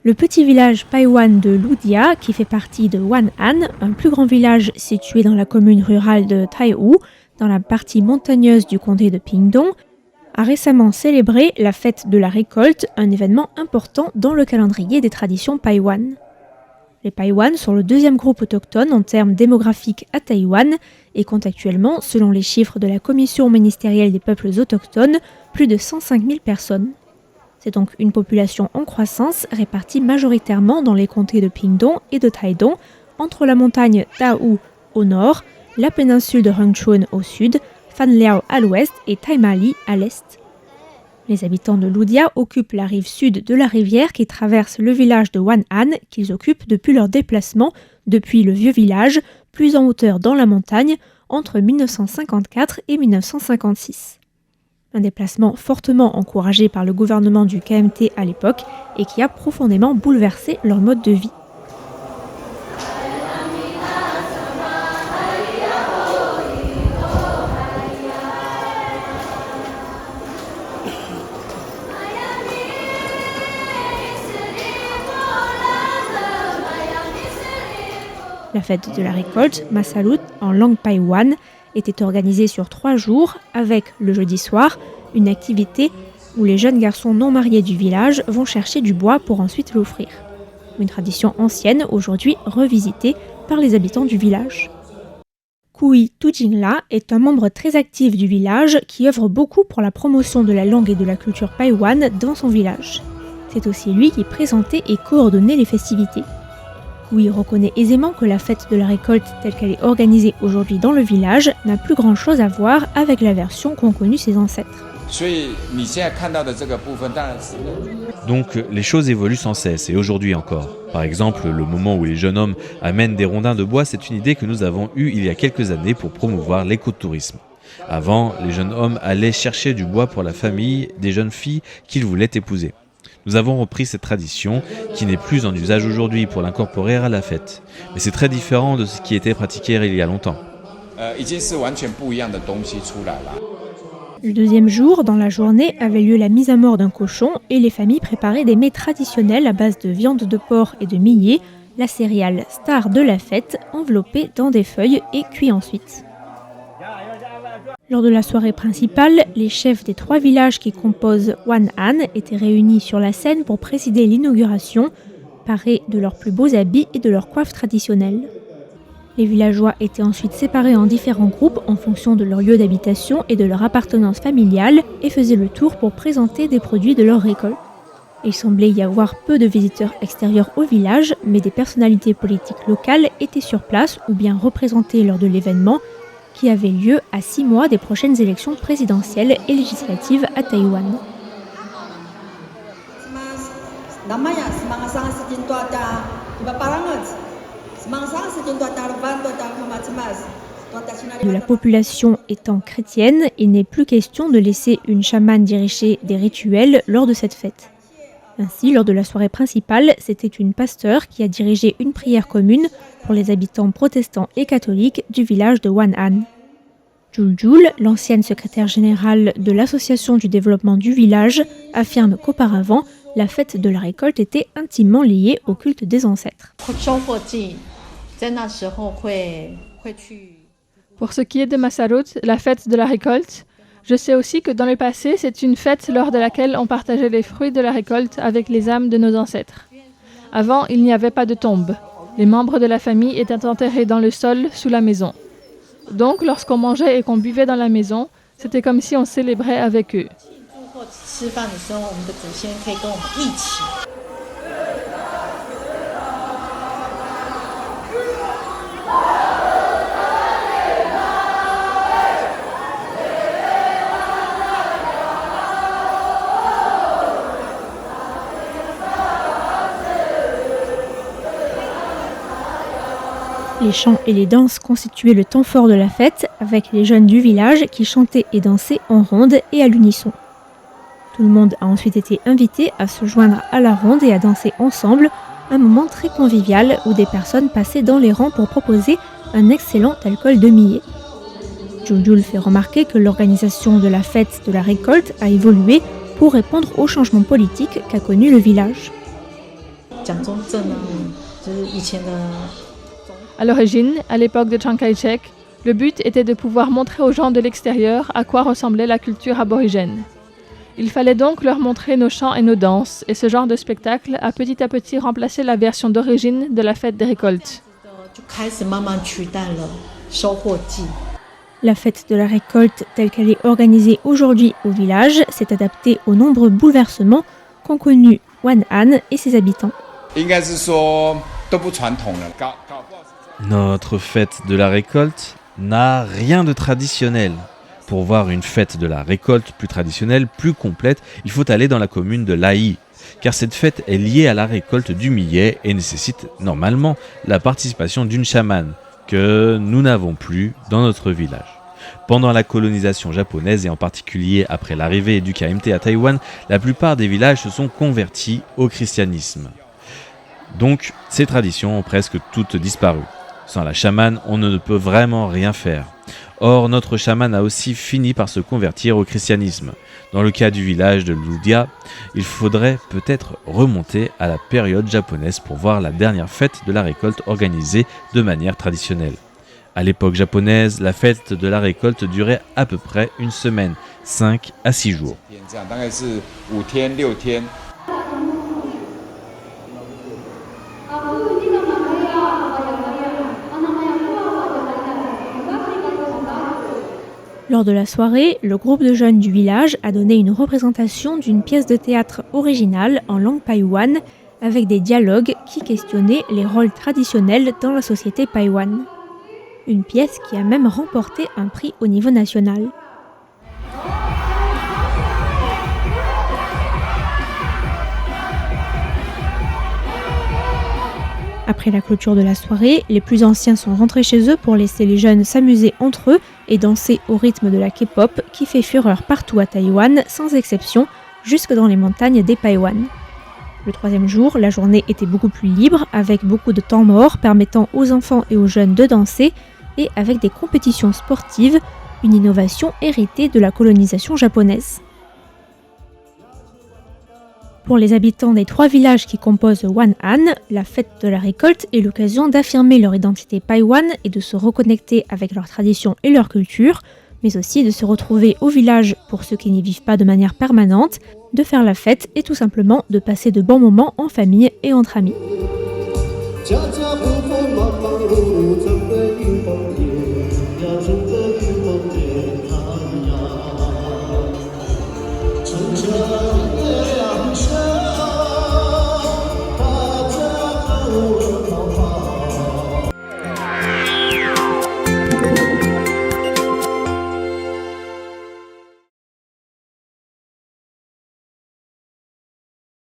Le petit village Paiwan de Ludia, qui fait partie de Wan'an, un plus grand village situé dans la commune rurale de Taihu, dans la partie montagneuse du comté de Pingdong, a récemment célébré la fête de la récolte, un événement important dans le calendrier des traditions Paiwan. Les Paiwan sont le deuxième groupe autochtone en termes démographiques à Taïwan et comptent actuellement, selon les chiffres de la Commission ministérielle des peuples autochtones, plus de 105 000 personnes. C'est donc une population en croissance répartie majoritairement dans les comtés de Pingdong et de Taidong, entre la montagne Tahu au nord, la péninsule de Hengchun au sud, Fanliao à l'ouest et Taimali à l'est. Les habitants de Ludia occupent la rive sud de la rivière qui traverse le village de Wan'an qu'ils occupent depuis leur déplacement depuis le vieux village, plus en hauteur dans la montagne, entre 1954 et 1956. Un déplacement fortement encouragé par le gouvernement du KMT à l'époque et qui a profondément bouleversé leur mode de vie. La fête de la récolte, Masalut, en langue Paiwan, était organisée sur 3 jours avec, le jeudi soir, une activité où les jeunes garçons non mariés du village vont chercher du bois pour ensuite l'offrir. Une tradition ancienne, aujourd'hui revisitée par les habitants du village. Kui Tujingla est un membre très actif du village qui œuvre beaucoup pour la promotion de la langue et de la culture Paiwan dans son village. C'est aussi lui qui présentait et coordonnait les festivités. Kui reconnaît aisément que la fête de la récolte telle qu'elle est organisée aujourd'hui dans le village n'a plus grand-chose à voir avec la version qu'ont connue ses ancêtres. Donc les choses évoluent sans cesse et aujourd'hui encore. Par exemple, le moment où les jeunes hommes amènent des rondins de bois, c'est une idée que nous avons eue il y a quelques années pour promouvoir l'écotourisme. Avant, les jeunes hommes allaient chercher du bois pour la famille des jeunes filles qu'ils voulaient épouser. Nous avons repris cette tradition qui n'est plus en usage aujourd'hui pour l'incorporer à la fête. Mais c'est très différent de ce qui était pratiqué il y a longtemps. Le deuxième jour, dans la journée, avait lieu la mise à mort d'un cochon et les familles préparaient des mets traditionnels à base de viande de porc et de millet, la céréale star de la fête, enveloppée dans des feuilles et cuit ensuite. Lors de la soirée principale, les chefs des 3 villages qui composent Wan'an étaient réunis sur la scène pour présider l'inauguration, parés de leurs plus beaux habits et de leurs coiffes traditionnelles. Les villageois étaient ensuite séparés en différents groupes en fonction de leur lieu d'habitation et de leur appartenance familiale et faisaient le tour pour présenter des produits de leur récolte. Il semblait y avoir peu de visiteurs extérieurs au village, mais des personnalités politiques locales étaient sur place ou bien représentées lors de l'événement, qui avait lieu à 6 mois des prochaines élections présidentielles et législatives à Taïwan. De la population étant chrétienne, il n'est plus question de laisser une chamane diriger des rituels lors de cette fête. Ainsi, lors de la soirée principale, c'était une pasteur qui a dirigé une prière commune pour les habitants protestants et catholiques du village de Wan'an. Juljul, l'ancienne secrétaire générale de l'Association du développement du village, affirme qu'auparavant, la fête de la récolte était intimement liée au culte des ancêtres. Pour ce qui est de Masalut, la fête de la récolte, je sais aussi que dans le passé, c'est une fête lors de laquelle on partageait les fruits de la récolte avec les âmes de nos ancêtres. Avant, il n'y avait pas de tombe. Les membres de la famille étaient enterrés dans le sol sous la maison. Donc, lorsqu'on mangeait et qu'on buvait dans la maison, c'était comme si on célébrait avec eux. Les chants et les danses constituaient le temps fort de la fête, avec les jeunes du village qui chantaient et dansaient en ronde et à l'unisson. Tout le monde a ensuite été invité à se joindre à la ronde et à danser ensemble, un moment très convivial où des personnes passaient dans les rangs pour proposer un excellent alcool de millet. Juljul fait remarquer que l'organisation de la fête de la récolte a évolué pour répondre aux changements politiques qu'a connu le village. À l'origine, à l'époque de Chiang Kai-shek, le but était de pouvoir montrer aux gens de l'extérieur à quoi ressemblait la culture aborigène. Il fallait donc leur montrer nos chants et nos danses, et ce genre de spectacle a petit à petit remplacé la version d'origine de la fête des récoltes. La fête de la récolte telle qu'elle est organisée aujourd'hui au village s'est adaptée aux nombreux bouleversements qu'ont connus Wan'an et ses habitants. Notre fête de la récolte n'a rien de traditionnel. Pour voir une fête de la récolte plus traditionnelle, plus complète, il faut aller dans la commune de Lai, car cette fête est liée à la récolte du millet et nécessite normalement la participation d'une chamane, que nous n'avons plus dans notre village. Pendant la colonisation japonaise et en particulier après l'arrivée du KMT à Taïwan, la plupart des villages se sont convertis au christianisme. Donc, ces traditions ont presque toutes disparu. Sans la chamane, on ne peut vraiment rien faire. Or, notre chaman a aussi fini par se convertir au christianisme. Dans le cas du village de Ludia, il faudrait peut-être remonter à la période japonaise pour voir la dernière fête de la récolte organisée de manière traditionnelle. À l'époque japonaise, la fête de la récolte durait à peu près une semaine, 5 à 6 jours. Lors de la soirée, le groupe de jeunes du village a donné une représentation d'une pièce de théâtre originale en langue païwane avec des dialogues qui questionnaient les rôles traditionnels dans la société païwane. Une pièce qui a même remporté un prix au niveau national. Après la clôture de la soirée, les plus anciens sont rentrés chez eux pour laisser les jeunes s'amuser entre eux et danser au rythme de la K-pop qui fait fureur partout à Taïwan, sans exception, jusque dans les montagnes des Païwan. Le troisième jour, la journée était beaucoup plus libre, avec beaucoup de temps mort permettant aux enfants et aux jeunes de danser, et avec des compétitions sportives, une innovation héritée de la colonisation japonaise. Pour les habitants des 3 villages qui composent Wan'an, la fête de la récolte est l'occasion d'affirmer leur identité païwane et de se reconnecter avec leurs traditions et leur culture, mais aussi de se retrouver au village pour ceux qui n'y vivent pas de manière permanente, de faire la fête et tout simplement de passer de bons moments en famille et entre amis.